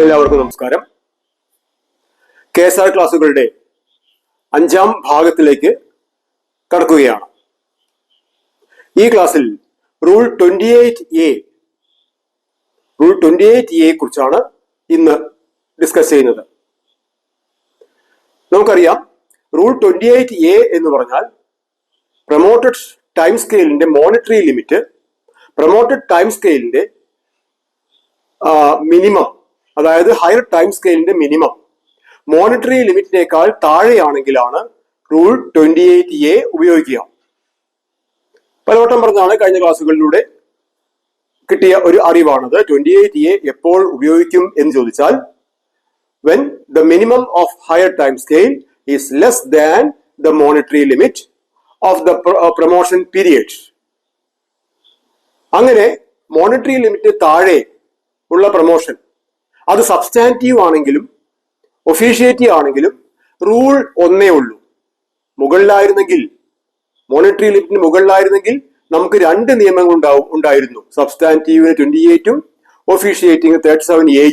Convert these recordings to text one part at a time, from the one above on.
എല്ലാവർക്കും നമസ്കാരം. KSR ക്ലാസുകളുടെ 5ാം ഭാഗത്തിലേക്ക് കടക്കുകയാണ്. ഈ ക്ലാസ്സിൽ റൂൾ 28A കുറിച്ചാണ് ഇന്ന് ഡിസ്കസ് ചെയ്യുന്നത്. നമുക്കറിയാം, റൂൾ 28A എന്ന് പറഞ്ഞാൽ പ്രൊമോട്ടഡ് ടൈം സ്കെയിലിന്റെ മോണിറ്ററി ലിമിറ്റ്, പ്രൊമോട്ടഡ് ടൈം സ്കെയിലിന്റെ മിനിമം, അതായത് ഹയർ ടൈം സ്കെയിലിന്റെ മിനിമം മോണിറ്ററി ലിമിറ്റിനേക്കാൾ താഴെയാണെങ്കിലാണ് റൂൾ 28A ഉപയോഗിക്കുക. പലവട്ടം പറഞ്ഞാണ് കഴിഞ്ഞ ക്ലാസ്സുകളിലൂടെ കിട്ടിയ ഒരു അറിവാണത്. 28A എപ്പോൾ ഉപയോഗിക്കും എന്ന് ചോദിച്ചാൽ, when the minimum of higher time scale is less than the monetary limit of the promotion period. അങ്ങനെ മോണിറ്ററി ലിമിറ്റ് താഴെ ഉള്ള പ്രൊമോഷൻ, അത് സബ്സ്റ്റാൻറ്റീവ് ആണെങ്കിലും ഒഫീഷ്യേറ്റീവ് ആണെങ്കിലും റൂൾ ഒന്നേ ഉള്ളൂ. മുകളിലായിരുന്നെങ്കിൽ, മോണിറ്ററി ലിമിറ്റിന് മുകളിലായിരുന്നെങ്കിൽ നമുക്ക് 2 നിയമങ്ങൾ ഉണ്ടായിരുന്നു. സബ്സ്റ്റാൻറ്റീവിന് 28ഉം ഒഫീഷ്യേറ്റിംഗ് 37A.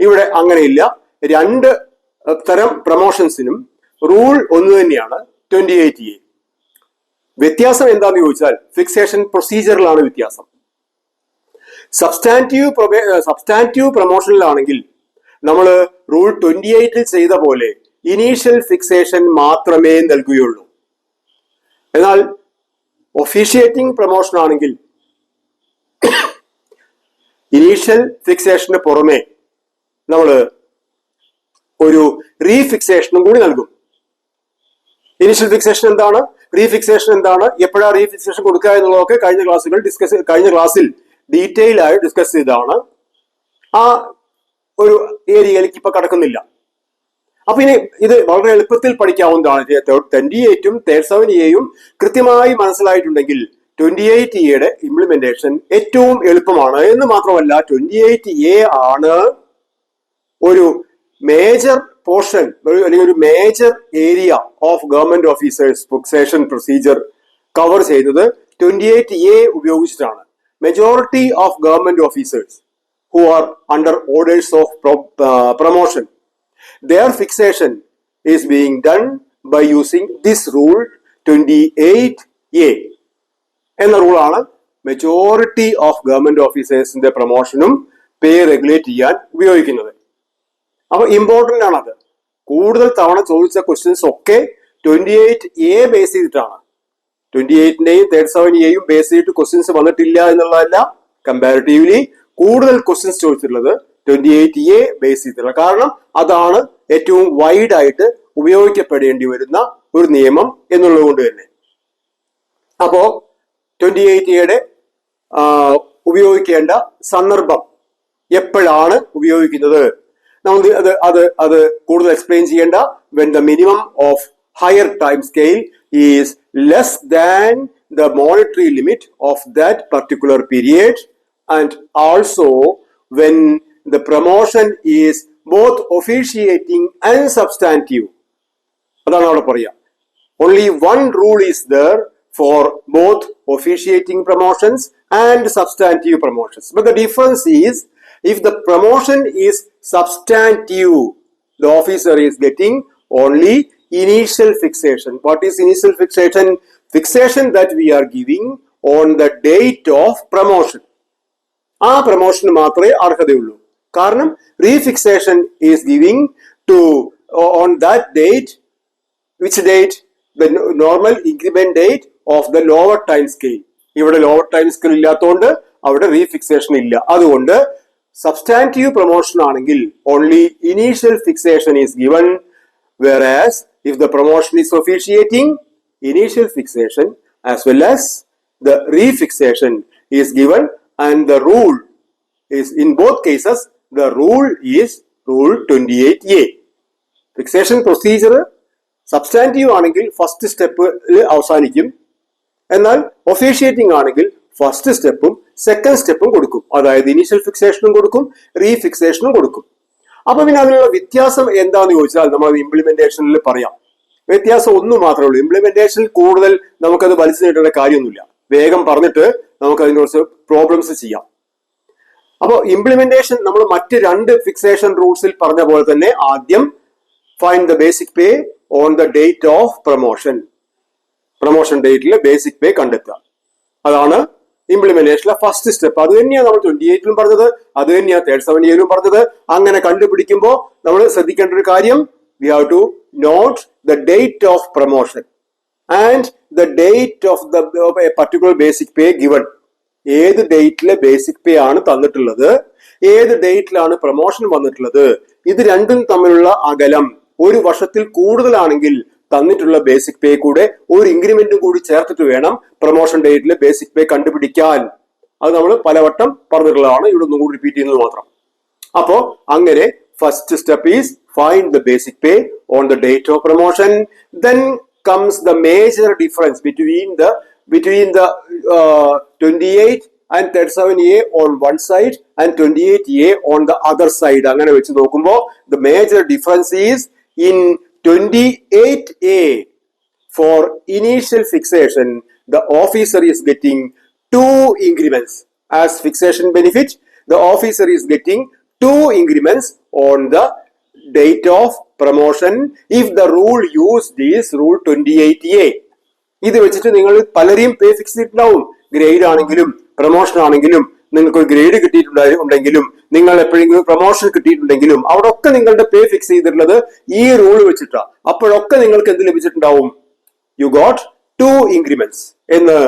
ഇവിടെ അങ്ങനെയില്ല. 2 തരം പ്രൊമോഷൻസിനും റൂൾ ഒന്ന് തന്നെയാണ് 28A. വ്യത്യാസം എന്താണെന്ന് ചോദിച്ചാൽ ഫിക്സേഷൻ പ്രൊസീജിയറിലാണ് വ്യത്യാസം. സബ്സ്റ്റാൻറ്റീവ് പ്രൊമോഷനിലാണെങ്കിൽ നമ്മൾ റൂൾ 28ൽ ചെയ്ത പോലെ ഇനീഷ്യൽ ഫിക്സേഷൻ മാത്രമേ നൽകുകയുള്ളൂ. എന്നാൽ ഒഫീഷ്യേറ്റിംഗ് പ്രൊമോഷൻ ആണെങ്കിൽ ഇനീഷ്യൽ ഫിക്സേഷന് പുറമെ നമ്മൾ ഒരു റീഫിക്സേഷനും കൂടി നൽകും. ഇനീഷ്യൽ ഫിക്സേഷൻ എന്താണ്, റീഫിക്സേഷൻ എന്താണ്, എപ്പോഴാണ് റീഫിക്സേഷൻ കൊടുക്കുക എന്നുള്ളതൊക്കെ കഴിഞ്ഞ ക്ലാസ്സിൽ ഡീറ്റെയിൽ ആയി ഡിസ്കസ് ചെയ്താണ്. ആ ഒരു ഏരിയയിലേക്ക് ഇപ്പൊ കടക്കുന്നില്ല. അപ്പൊ ഇനി ഇത് വളരെ എളുപ്പത്തിൽ പഠിക്കാവുന്നതാണ്. 28ഉം 37Aയും കൃത്യമായി മനസ്സിലായിട്ടുണ്ടെങ്കിൽ 28Aയുടെ ഇംപ്ലിമെന്റേഷൻ ഏറ്റവും എളുപ്പമാണ്. എന്ന് മാത്രമല്ല, 28A ആണ് ഒരു മേജർ പോർഷൻ അല്ലെങ്കിൽ ഒരു major area of government officers fixation procedure cover ചെയ്യുന്നത് 28A ഉപയോഗിച്ചിട്ടാണ്. Majority of government officers who are under orders of promotion, their fixation is being done by using this rule 28A എന്ന റൂളാണ് majority of government ഓഫീസേഴ്സിന്റെ പ്രൊമോഷനും pay regulate ചെയ്യാൻ ഉപയോഗിക്കുന്നത്. അപ്പൊ important ആണ് അത്. കൂടുതൽ തവണ ചോദിച്ച ക്വസ്റ്റ്യൻസ് ഒക്കെ 28A ബേസ് ചെയ്തിട്ടാണ്. 28ന്റെയും 37Aയും ബേസ് ചെയ്തിട്ട് ക്വസ്റ്റ്യൻസ് വന്നിട്ടില്ല എന്നുള്ളതല്ല. കമ്പാരിറ്റീവ്ലി കൂടുതൽ ക്വസ്റ്റ്യൻസ് ചോദിച്ചിട്ടുള്ളത് 28A ബേസ് ചെയ്തിട്ടുള്ള. കാരണം അതാണ് ഏറ്റവും വൈഡ് ആയിട്ട് ഉപയോഗിക്കപ്പെടേണ്ടി വരുന്ന ഒരു നിയമം എന്നുള്ളത് കൊണ്ട് തന്നെ. അപ്പോ 28Aയുടെ ഉപയോഗിക്കേണ്ട സന്ദർഭം എപ്പോഴാണ് ഉപയോഗിക്കുന്നത്, നമ്മൾ അത് കൂടുതൽ എക്സ്പ്ലെയിൻ ചെയ്യേണ്ട. when the minimum of higher time scale is less than the monetary limit of that particular period, and also when the promotion is both officiating and substantive. അതാണ് അവിടെ പറയാം. Only one rule is there for both officiating promotions and substantive promotions. But the difference is, if the promotion is substantive, the officer is getting only initial fixation. What is initial fixation? Fixation that we are giving on the date of promotion. ആ പ്രൊമോഷന് മാത്രമേ അർഹതയുള്ളൂ. കാരണം refixation is giving to on that date. Which date? The normal increment date of the lower time scale. ഇവിടെ lower time scale ഇല്ലാത്തതുകൊണ്ട് അവിടെ refixation ഇല്ല. അതുകൊണ്ട് substantive promotion ആണെങ്കിൽ only initial fixation is given. Whereas if the promotion is officiating, initial fixation as well as the refixation is given, and the rule is, in both cases, the rule is rule 28A. Fixation procedure substantive ആണെങ്കിൽ first step അവസാനിക്കും. എന്നാൽ officiating ആണെങ്കിൽ first സ്റ്റെപ്പും second സ്റ്റെപ്പും കൊടുക്കും. അതായത് initial ഫിക്സേഷനും കൊടുക്കും, റീഫിക്സേഷനും കൊടുക്കും. അപ്പൊ പിന്നെ അതിനുള്ള വ്യത്യാസം എന്താന്ന് ചോദിച്ചാൽ നമ്മൾ ഇംപ്ലിമെന്റേഷനിൽ പറയാം. വ്യത്യാസം ഒന്നും മാത്രമേ ഉള്ളൂ. ഇംപ്ലിമെന്റേഷനിൽ കൂടുതൽ നമുക്കത് വലിച്ചു നീട്ടേണ്ട കാര്യമൊന്നുമില്ല. വേഗം പറഞ്ഞിട്ട് നമുക്ക് അതിനെ കുറിച്ച് പ്രോബ്ലംസ് ചെയ്യാം. അപ്പോൾ ഇംപ്ലിമെന്റേഷൻ നമ്മൾ മറ്റ് രണ്ട് ഫിക്സേഷൻ റൂൾസിൽ പറഞ്ഞ പോലെ തന്നെ ആദ്യം find the basic pay on the date of promotion. Promotion ഡേറ്റിലെ ബേസിക് പേ കണ്ടെത്തുക. അതാണ് ഇംപ്ലിമെന്റേഷനിലെ ഫസ്റ്റ് സ്റ്റെപ്പ്. അത് തന്നെയാണ് നമ്മൾ 28ലും പറഞ്ഞത്, അത് തന്നെയാണ് 37ലും പറഞ്ഞത്. അങ്ങനെ കണ്ടുപിടിക്കുമ്പോൾ നമ്മൾ ശ്രദ്ധിക്കേണ്ട ഒരു കാര്യം, we have to note the date of promotion and the date of the particular basic pay given. ഏത് ഡേറ്റിലെ ബേസിക് പേ ആണ് തന്നിട്ടുള്ളത്, ഏത് ഡേറ്റിലാണ് പ്രൊമോഷൻ വന്നിട്ടുള്ളത്, ഇത് രണ്ടും തമ്മിലുള്ള അകലം ഒരു വർഷത്തിൽ കൂടുതലാണെങ്കിൽ തന്നിട്ടുള്ള ബേസിക് പേ കൂടെ ഒരു ഇൻക്രിമെന്റും കൂടി ചേർത്തിട്ട് വേണം പ്രൊമോഷൻ ഡേറ്റിലെ ബേസിക് പേ കണ്ടുപിടിക്കാൻ. അത് നമ്മൾ പലവട്ടം പറഞ്ഞിട്ടുള്ളതാണ്, ഇവിടെ ഒന്നും കൂടി റിപ്പീറ്റ് ചെയ്യുന്നത് മാത്രം. അപ്പോ അങ്ങനെ first step is find the basic pay on the date of promotion. Then comes the major difference between the 28 and 37A on one side and 28A on the other side. അങ്ങനെ വെച്ച് നോക്കുമ്പോൾ the major difference is in 28A for initial fixation the officer is getting 2 increments as fixation benefit. The officer is getting 2 increments on the date of promotion if the rule used is rule 28A. ഇത് വെച്ചിട്ട് നിങ്ങൾ പലരെയും പേ fix ചെയ്തിട്ടുണ്ടാവും. Grade ആണെങ്കിലും promotion ആണെങ്കിലും നിങ്ങൾക്ക് ഒരു grade കിട്ടിയിട്ടുണ്ടെങ്കിലും നിങ്ങൾ എപ്പോഴെങ്കിലും പ്രൊമോഷൻ കിട്ടിയിട്ടുണ്ടെങ്കിലും അവിടെ ഒക്കെ നിങ്ങളുടെ പേ ഫിക്സ് ചെയ്തിട്ടുള്ളത് ഈ റൂൾ വെച്ചിട്ടാണ്. അപ്പോഴൊക്കെ നിങ്ങൾക്ക് എന്ത് ലഭിച്ചിട്ടുണ്ടാവും? യു ഗോട്ട് 2 increments എന്ന്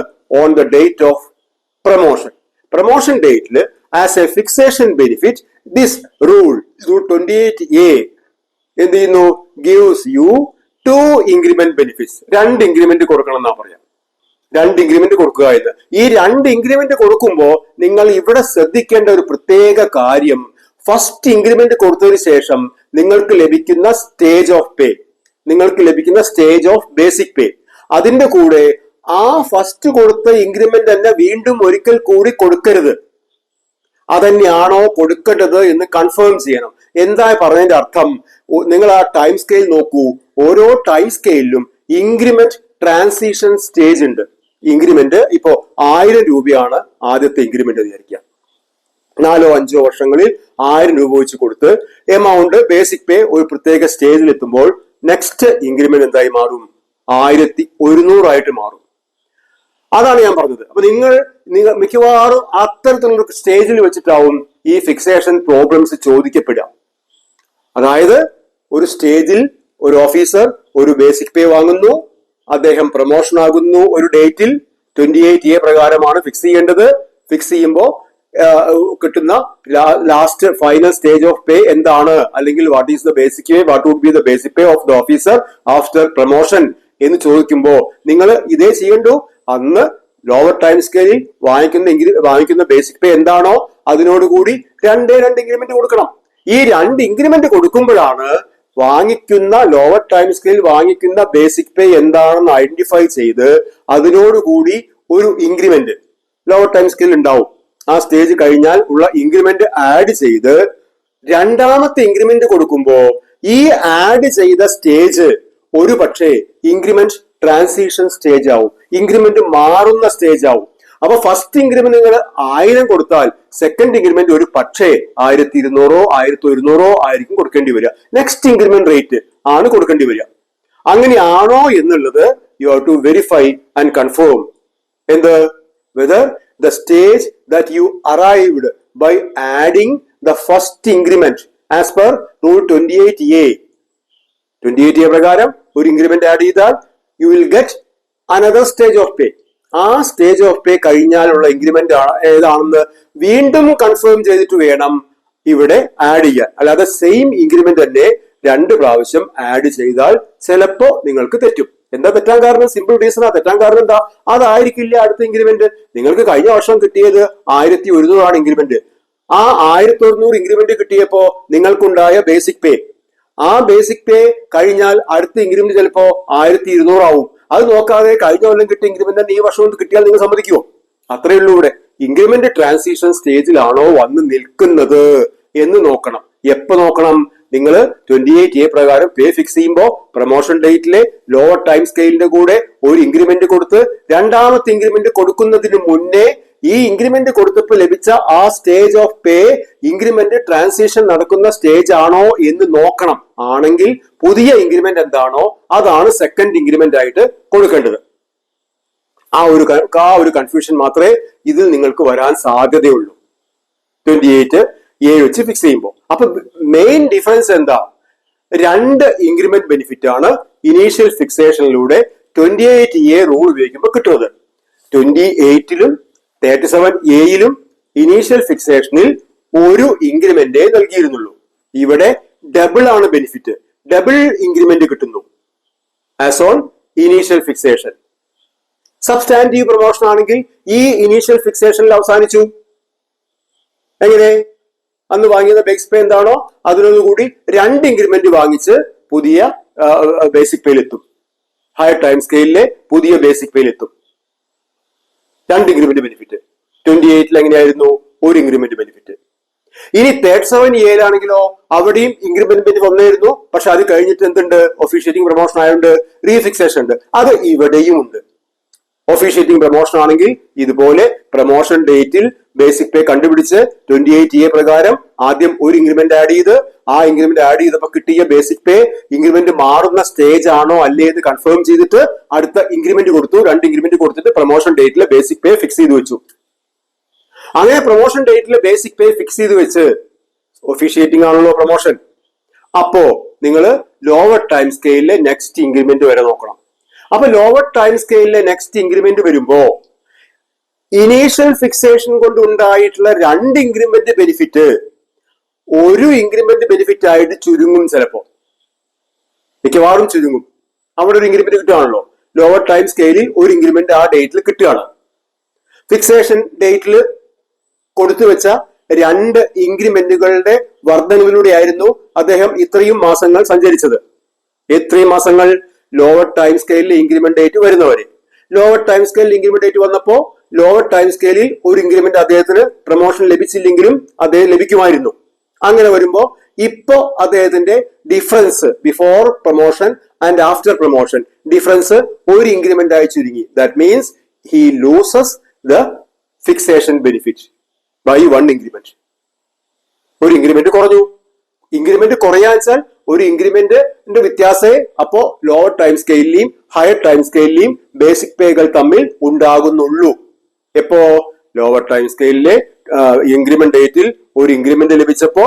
on the date of promotion. Promotion ഡേറ്റിൽ as a fixation benefit this rule 28A എന്ത് ചെയ്യുന്നു? Gives you 2 increment benefits. 2 increment കൊടുക്കണം എന്നാ പറയാം. 2 increment കൊടുക്കുക എന്ന്. ഈ 2 increment കൊടുക്കുമ്പോൾ നിങ്ങൾ ഇവിടെ ശ്രദ്ധിക്കേണ്ട ഒരു പ്രത്യേക കാര്യം, ഫസ്റ്റ് ഇൻക്രിമെന്റ് കൊടുത്തതിന് ശേഷം നിങ്ങൾക്ക് ലഭിക്കുന്ന സ്റ്റേജ് ഓഫ് പേ, നിങ്ങൾക്ക് ലഭിക്കുന്ന സ്റ്റേജ് ഓഫ് ബേസിക് പേ, അതിന്റെ കൂടെ ആ ഫസ്റ്റ് കൊടുത്ത ഇൻക്രിമെന്റ് തന്നെ വീണ്ടും ഒരിക്കൽ കൂടി കൊടുക്കരുത്. അതന്നെയാണോ കൊടുക്കേണ്ടത് എന്ന് കൺഫേം ചെയ്യണം. എന്താ പറഞ്ഞതിന്റെ അർത്ഥം? നിങ്ങൾ ആ ടൈം സ്കെയിൽ നോക്കൂ. ഓരോ ടൈം സ്കെയിലും ഇൻക്രിമെന്റ് ട്രാൻസിഷൻ സ്റ്റേജ് ഉണ്ട്. ഇൻക്രിമെന്റ് ഇപ്പോ 1000 രൂപയാണ് ആദ്യത്തെ ഇൻക്രിമെന്റ് വിചാരിക്കുക. 4-5 വർഷങ്ങളിൽ 1000 രൂപ വെച്ച് കൊടുത്ത് എമൗണ്ട് ബേസിക് പേ ഒരു പ്രത്യേക സ്റ്റേജിൽ എത്തുമ്പോൾ നെക്സ്റ്റ് ഇൻക്രിമെന്റ് എന്തായി മാറും? 1100 ആയിട്ട് മാറും. അതാണ് ഞാൻ പറഞ്ഞത്. അപ്പൊ നിങ്ങൾ മിക്കവാറും അത്തരത്തിലുള്ള സ്റ്റേജിൽ വെച്ചിട്ടാവും ഈ ഫിക്സേഷൻ പ്രോബ്ലംസ് ചോദിക്കപ്പെടുക. അതായത് ഒരു സ്റ്റേജിൽ ഒരു ഓഫീസർ ഒരു ബേസിക് പേ വാങ്ങുന്നു, അദ്ദേഹം പ്രൊമോഷൻ ആകുന്നു ഒരു ഡേറ്റിൽ. 28A പ്രകാരമാണ് ഫിക്സ് ചെയ്യേണ്ടത്. ഫിക്സ് ചെയ്യുമ്പോൾ കിട്ടുന്ന last final stage of pay എന്താണ്, അല്ലെങ്കിൽ what is the basic pay, what would be the basic pay of the officer after promotion എന്ന് ചോദിക്കുമ്പോൾ നിങ്ങൾ ഇതേ ചെയ്യണ്ടു. അന്ന് ലോവർ ടൈം സ്കെയിലിൽ വാങ്ങിക്കുന്ന ബേസിക് പേ എന്താണോ അതിനോടുകൂടി 2 ഇൻക്രിമെന്റ് കൊടുക്കണം. ഈ 2 ഇൻക്രിമെന്റ് കൊടുക്കുമ്പോഴാണ് വാങ്ങിക്കുന്ന ലോവർ ടൈം സ്കെയിൽ വാങ്ങിക്കുന്ന ബേസിക് പേ എന്താണെന്ന് ഐഡന്റിഫൈ ചെയ്ത് അതിനോടുകൂടി ഒരു ഇൻക്രിമെന്റ് ലോവർ ടൈം സ്കെയിൽ ഉണ്ടാവും. ആ സ്റ്റേജ് കഴിഞ്ഞാൽ ഉള്ള ഇൻക്രിമെന്റ് ആഡ് ചെയ്ത് രണ്ടാമത്തെ ഇൻക്രിമെന്റ് കൊടുക്കുമ്പോൾ ഈ ആഡ് ചെയ്ത സ്റ്റേജ് ഒരു പക്ഷേ ഇൻക്രിമെന്റ് ട്രാൻസിഷൻ സ്റ്റേജ് ആവും, ഇൻക്രിമെന്റ് മാറുന്ന സ്റ്റേജ് ആവും. അപ്പൊ ഫസ്റ്റ് ഇൻക്രിമെന്റ് നിങ്ങൾ 1000 കൊടുത്താൽ സെക്കൻഡ് ഇൻക്രിമെന്റ് ഒരു പക്ഷേ 1200 1100 ആയിരിക്കും കൊടുക്കേണ്ടി വരിക. നെക്സ്റ്റ് ഇൻക്രിമെന്റ് റേറ്റ് ആണ് കൊടുക്കേണ്ടി വരിക. അങ്ങനെയാണോ എന്നുള്ളത് you have to verify and confirm. എന്ത്? Whether the stage that you arrived by adding the first increment as per rule 28A. 28A പ്രകാരം ഒരു ഇൻക്രിമെന്റ് ആഡ് ചെയ്താൽ you will get another stage of pay. ആ stage of pay കഴിഞ്ഞാലുള്ള increment ഏതാണെന്ന് വീണ്ടും confirm ചെയ്തിട്ട് വേണം ഇവിടെ ആഡ് ചെയ്യാൻ. അല്ലാതെ സെയിം ഇൻക്രിമെന്റ് തന്നെ 2 പ്രാവശ്യം ആഡ് ചെയ്താൽ ചിലപ്പോ നിങ്ങൾക്ക് തെറ്റും. എന്താ തെറ്റാൻ കാരണം? സിമ്പിൾ റീസണാ. തെറ്റാൻ കാരണം എന്താ? അതായിരിക്കില്ല അടുത്ത ഇൻക്രിമെന്റ്. നിങ്ങൾക്ക് കഴിഞ്ഞ വർഷം കിട്ടിയത് 1100 ആണ് ഇൻക്രിമെന്റ്. ആ 1100 ഇൻക്രിമെന്റ് കിട്ടിയപ്പോ നിങ്ങൾക്കുണ്ടായ ബേസിക് പേ, ആ ബേസിക് പേ കഴിഞ്ഞാൽ അടുത്ത ഇൻക്രിമെന്റ് ചിലപ്പോ 1200 ആവും. അത് നോക്കാതെ കഴിഞ്ഞ കൊല്ലം കിട്ടിയ ഇൻക്രിമെന്റ് തന്നെ ഈ വർഷം കൊണ്ട് കിട്ടിയാൽ നിങ്ങൾ സമ്മതിക്കുമോ? അത്രയേ ഉള്ളൂ. ഇവിടെ ഇൻക്രിമെന്റ് ട്രാൻസിഷൻ സ്റ്റേജിലാണോ വന്ന് നിൽക്കുന്നത് എന്ന് നോക്കണം. എപ്പോ നോക്കണം? നിങ്ങൾ 28A പ്രകാരം പേ ഫിക്സ് ചെയ്യുമ്പോൾ പ്രൊമോഷൻ ഡേറ്റിലെ ലോവർ ടൈം സ്കെയിലിന്റെ കൂടെ ഒരു ഇൻക്രിമെന്റ് കൊടുത്ത് രണ്ടാമത്തെ ഇൻക്രിമെന്റ് കൊടുക്കുന്നതിന് മുന്നേ ഈ ഇൻക്രിമെന്റ് കൊടുത്തപ്പോൾ ലഭിച്ച ആ stage of pay increment transition നടക്കുന്ന സ്റ്റേജ് ആണോ എന്ന് നോക്കണം. ആണെങ്കിൽ പുതിയ ഇൻക്രിമെന്റ് എന്താണോ അതാണ് സെക്കൻഡ് ഇൻക്രിമെന്റ് ആയിട്ട് കൊടുക്കേണ്ടത്. ആ ഒരു കൺഫ്യൂഷൻ മാത്രമേ ഇതിൽ നിങ്ങൾക്ക് വരാൻ സാധ്യതയുള്ളൂ 28A വെച്ച് ഫിക്സ് ചെയ്യുമ്പോൾ. അപ്പൊ മെയിൻ ഡിഫറൻസ് എന്താ? രണ്ട് ഇൻക്രിമെന്റ് ബെനിഫിറ്റ് ആണ് ഇനീഷ്യൽ ഫിക്സേഷനിലൂടെ 28A റൂൾ ഉപയോഗിക്കുമ്പോൾ കിട്ടുന്നത്. 28ലും 37Aയിലും ഇനീഷ്യൽ ഫിക്സേഷനിൽ ഒരു ഇൻക്രിമെന്റേ നൽകിയിരുന്നുള്ളൂ. ഇവിടെ ഡബിൾ ആണ് ബെനിഫിറ്റ്, ഡബിൾ ഇൻക്രിമെന്റ് കിട്ടുന്നു as on initial fixation. Substantive promotion ആണെങ്കിൽ ഈ ഇനീഷ്യൽ ഫിക്സേഷനിൽ അവസാനിച്ചു. എങ്ങനെ? അന്ന് വാങ്ങിയ ബേസിക് പേ എന്താണോ അതിനോടുകൂടി രണ്ട് ഇൻക്രിമെന്റ് വാങ്ങിച്ച് പുതിയ ബേസിക് പേയിലെത്തും. ഹയർ ടൈം സ്കെയിലിലെ പുതിയ ബേസിക് പേയിലെത്തും. രണ്ട് ഇൻക്രിമെന്റ് ബെനിഫിറ്റ്. 28ൽ എങ്ങനെയായിരുന്നു? ഒരു ഇൻക്രിമെന്റ് ബെനിഫിറ്റ്. ഇനി 37Aയിലാണെങ്കിലോ അവിടെയും ഇൻക്രിമെന്റ് ബെനിഫിറ്റ് ഒന്നായിരുന്നു. പക്ഷെ അത് കഴിഞ്ഞിട്ട് എന്തുണ്ട്? ഒഫീഷ്യേറ്റിംഗ് പ്രൊമോഷൻ ആയതുകൊണ്ട് റീഫിക്സേഷൻ ഉണ്ട്. അത് ഇവിടെയും ഉണ്ട്. ഒഫീഷ്യേറ്റിംഗ് പ്രൊമോഷൻ ആണെങ്കിൽ ഇതുപോലെ പ്രൊമോഷൻ ഡേറ്റിൽ ബേസിക് പേ കണ്ടുപിടിച്ച് 28A പ്രകാരം ആദ്യം ഒരു ഇൻക്രിമെന്റ് ആഡ് ചെയ്ത് ആ ഇൻക്രിമെന്റ് ആഡ് ചെയ്തപ്പോൾ കിട്ടിയ ബേസിക് പേ ഇൻക്രിമെന്റ് മാറുന്ന സ്റ്റേജ് ആണോ അല്ലേ എന്ന് കൺഫേം ചെയ്തിട്ട് അടുത്ത ഇൻക്രിമെന്റ് കൊടുത്തു. രണ്ട് ഇൻക്രിമെന്റ് കൊടുത്തിട്ട് പ്രൊമോഷൻ ഡേറ്റിൽ ബേസിക് പേ ഫിക്സ് ചെയ്ത് വെച്ചു. അങ്ങനെ പ്രൊമോഷൻ ഡേറ്റിൽ ബേസിക് പേ ഫിക്സ് ചെയ്ത് വെച്ച് ഒഫീഷ്യേറ്റിംഗ് ആണല്ലോ പ്രൊമോഷൻ. അപ്പോ നിങ്ങൾ ലോവർ ടൈം സ്കെയിലിലെ നെക്സ്റ്റ് ഇൻക്രിമെന്റ് വരെ നോക്കണം. അപ്പൊ ലോവർ ടൈം സ്കെയിലിലെ നെക്സ്റ്റ് ഇൻക്രിമെന്റ് വരുമ്പോ ഇനീഷ്യൽ ഫിക്സേഷൻ കൊണ്ട് ഉണ്ടായിട്ടുള്ള രണ്ട് ഇൻക്രിമെന്റ് ബെനിഫിറ്റ് ഒരു ഇൻക്രിമെന്റ് ബെനിഫിറ്റ് ആയിട്ട് ചുരുങ്ങും. ചിലപ്പോ മിക്കവാറും ചുരുങ്ങും. അവിടെ ഒരു ഇൻക്രിമെന്റ് കിട്ടുകയാണല്ലോ. ലോവർ ടൈം സ്കെയിലിൽ ഒരു ഇൻക്രിമെന്റ് ആ ഡേറ്റിൽ കിട്ടുകയാണ്. ഫിക്സേഷൻ ഡേറ്റിൽ കൊടുത്തു വെച്ച രണ്ട് ഇൻക്രിമെന്റുകളുടെ വർധനവിലൂടെയായിരുന്നു അദ്ദേഹം ഇത്രയും മാസങ്ങൾ സഞ്ചരിച്ചത്. എത്രയും മാസങ്ങൾ? ലോവർ ടൈം സ്കെയിലിൽ ഇൻക്രിമെന്റ് ഡേറ്റ് വരുന്നവരെ. ലോവർ ടൈം സ്കെയിലിൽ ഇൻക്രിമെന്റ് ഡേറ്റ് വന്നപ്പോ ലോവർ ടൈം സ്കെയിലിൽ ഒരു ഇൻക്രിമെന്റ് അദ്ദേഹത്തിന് പ്രൊമോഷൻ ലഭിച്ചില്ലെങ്കിലും അദ്ദേഹം ലഭിക്കുമായിരുന്നു. അങ്ങനെ വരുമ്പോ ഇപ്പോ അദ്ദേഹത്തിന്റെ difference before promotion and after promotion difference ഒരു ഇൻക്രിമെന്റ് ആയി ചുരുങ്ങി. That means he loses the fixation benefit by one increment. ഒരു ഇൻക്രിമെന്റ് കുറഞ്ഞു. ഇൻക്രിമെന്റ് കുറയാന്ന് വെച്ചാൽ ഒരു ഇൻക്രിമെന്റിന്റെ വ്യത്യാസമേ അപ്പോ ലോവർ ടൈം സ്കെയിലിലെയും ഹയർ ടൈം സ്കെയിലിലെയും ബേസിക് പേകൾ തമ്മിൽ ഉണ്ടാകുന്നുള്ളൂ. എപ്പോ? ലോവർ ടൈം സ്കെയിലിലെ ഇൻക്രിമെന്റ് ഡേറ്റിൽ ഒരു ഇൻക്രിമെന്റ് ലഭിച്ചപ്പോ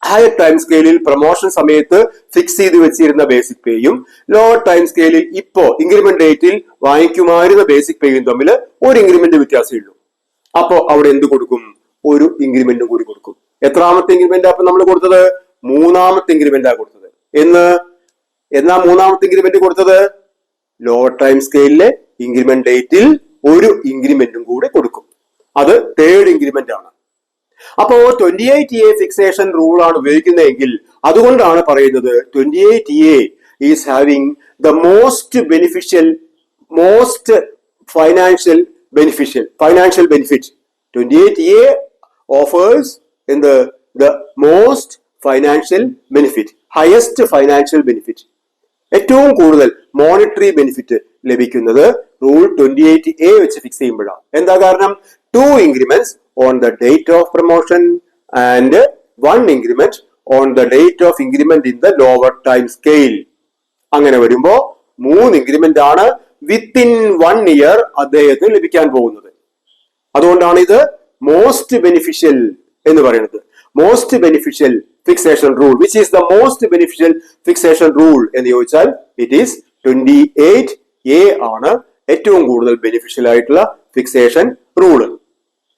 ഹയർ ടൈം സ്കെയിലിൽ പ്രൊമോഷൻ സമയത്ത് ഫിക്സ് ചെയ്ത് വെച്ചിരുന്ന ബേസിക് പേയും ലോവർ ടൈം സ്കെയിലിൽ ഇപ്പോ ഇൻക്രിമെന്റ് ഡേറ്റിൽ വാങ്ങിക്കുമായിരുന്ന ബേസിക് പേയും തമ്മിൽ ഒരു ഇൻക്രിമെന്റ് വ്യത്യാസമേ ഉള്ളൂ. അപ്പോ അവിടെ എന്ത് കൊടുക്കും? ഒരു ഇൻക്രിമെന്റും കൂടി കൊടുക്കും. എത്രാമത്തെ ഇൻക്രിമെന്റ് അപ്പൊ നമ്മൾ കൊടുത്തത്? മൂന്നാമത്തെ ഇൻക്രിമെന്റാ കൊടുത്തത്. എന്നാ മൂന്നാമത്തെ ഇൻക്രിമെന്റ് കൊടുത്തത്? ലോവർ ടൈം സ്കെയിലിലെ ഇൻക്രിമെന്റ് ഡേറ്റിൽ ഒരു ഇൻക്രിമെന്റും കൂടി കൊടുക്കും. അത് തേർഡ് ഇൻക്രിമെന്റ് ആണ്. അപ്പോ 28A ഫിക്സേഷൻ റൂൾ ആണ് ഉപയോഗിക്കുന്നതെങ്കിൽ അതുകൊണ്ടാണ് പറയുന്നത് 28A is having the most financial benefit. 28A offers in the most financial benefit, highest financial benefit. ഏറ്റവും കൂടുതൽ മോണിറ്ററി ബെനിഫിറ്റ് ലഭിക്കുന്നത് റൂൾ 28A വെച്ച് ഫിക്സ് ചെയ്യുമ്പോഴാണ്. എന്താ കാരണം? 2 increments on the date of promotion and 1 increment on the date of increment in the lower time scale. അങ്ങനെ വരുമ്പോ 3 increment ആണ് വിത്തിൻ 1 year അദ്ദേഹത്തിന് ലഭിക്കാൻ പോകുന്നത്. അതുകൊണ്ടാണ് ഇത് മോസ്റ്റ് ബെനിഫിഷ്യൽ എന്ന് പറയുന്നത്. Most beneficial fixation rule, which is the most beneficial fixation rule എന്ന് ചോദിച്ചാൽ ഇറ്റ് ഈസ് 28A ആണ് ഏറ്റവും കൂടുതൽ ബെനിഫിഷ്യൽ ആയിട്ടുള്ള ഫിക്സേഷൻ റൂള്.